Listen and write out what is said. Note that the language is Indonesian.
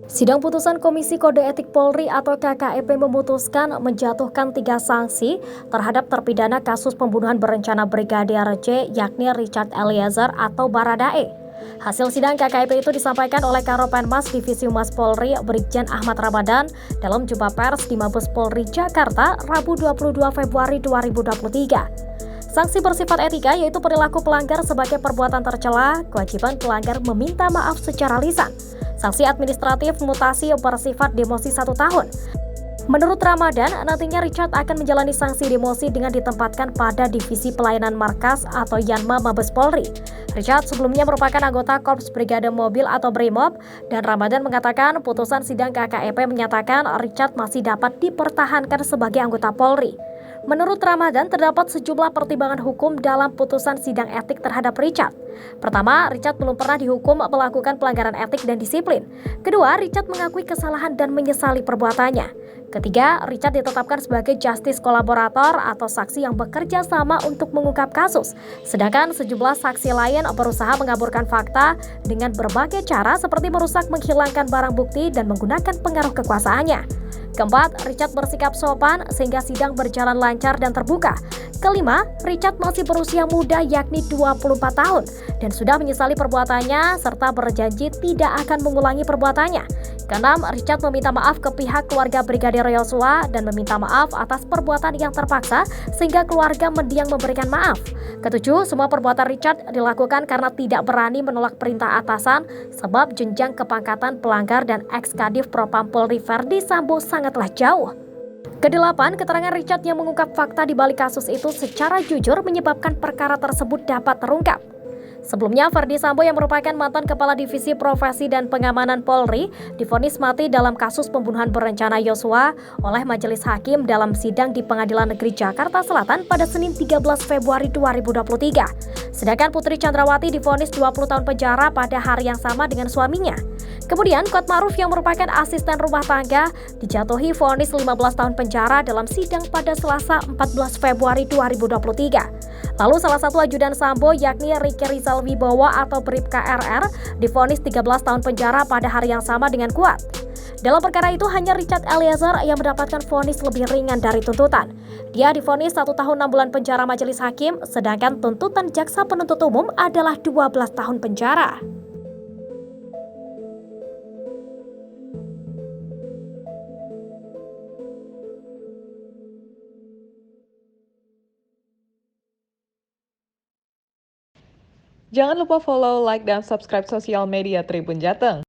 Sidang putusan Komisi Kode Etik Polri atau KKEP memutuskan menjatuhkan 3 sanksi terhadap terpidana kasus pembunuhan berencana Brigadir J yakni Richard Eliezer atau Baradae. Hasil sidang KKEP itu disampaikan oleh Karopenmas Divisi Humas Polri Brigjen Ahmad Ramadan dalam jumpa pers di Mabes Polri Jakarta Rabu 22 Februari 2023. Sanksi bersifat etika yaitu perilaku pelanggar sebagai perbuatan tercela, kewajiban pelanggar meminta maaf secara lisan. Sanksi administratif mutasi bersifat demosi 1 tahun. Menurut Ramadan, nantinya Richard akan menjalani sanksi demosi dengan ditempatkan pada Divisi Pelayanan Markas atau Yanma Mabes Polri. Richard sebelumnya merupakan anggota Korps Brigade Mobil atau Brimob, dan Ramadan mengatakan putusan sidang KKEP menyatakan Richard masih dapat dipertahankan sebagai anggota Polri. Menurut Ramadan, terdapat sejumlah pertimbangan hukum dalam putusan sidang etik terhadap Richard. Pertama, Richard belum pernah dihukum melakukan pelanggaran etik dan disiplin. Kedua, Richard mengakui kesalahan dan menyesali perbuatannya. Ketiga, Richard ditetapkan sebagai justice kolaborator atau saksi yang bekerja sama untuk mengungkap kasus. Sedangkan sejumlah saksi lain berusaha mengaburkan fakta dengan berbagai cara seperti merusak, menghilangkan barang bukti, dan menggunakan pengaruh kekuasaannya. Keempat, Richard bersikap sopan sehingga sidang berjalan lancar dan terbuka. Kelima, Richard masih berusia muda yakni 24 tahun dan sudah menyesali perbuatannya serta berjanji tidak akan mengulangi perbuatannya. Keenam, Richard meminta maaf ke pihak keluarga Brigadir Yosua dan meminta maaf atas perbuatan yang terpaksa sehingga keluarga mendiang memberikan maaf. Ketujuh, semua perbuatan Richard dilakukan karena tidak berani menolak perintah atasan sebab jenjang kepangkatan pelanggar dan ex-Kadif Propam Polri Verdi Sambo sangatlah jauh. Kedelapan, keterangan Richard yang mengungkap fakta di balik kasus itu secara jujur menyebabkan perkara tersebut dapat terungkap. Sebelumnya, Verdi Sambo yang merupakan mantan Kepala Divisi Profesi dan Pengamanan Polri divonis mati dalam kasus pembunuhan berencana Yosua oleh Majelis Hakim dalam sidang di Pengadilan Negeri Jakarta Selatan pada Senin 13 Februari 2023. Sedangkan Putri Chandrawati divonis 20 tahun penjara pada hari yang sama dengan suaminya. Kemudian, Kuatmaruf yang merupakan asisten rumah tangga dijatuhi vonis 15 tahun penjara dalam sidang pada Selasa 14 Februari 2023. Lalu salah satu ajudan Sambo yakni Riki Rizal Wibowo atau Bribka RR divonis 13 tahun penjara pada hari yang sama dengan Kuat. Dalam perkara itu hanya Richard Eliezer yang mendapatkan vonis lebih ringan dari tuntutan. Dia divonis 1 tahun 6 bulan penjara majelis hakim, sedangkan tuntutan jaksa penuntut umum adalah 12 tahun penjara. Jangan lupa follow, like, dan subscribe sosial media Tribun Jateng.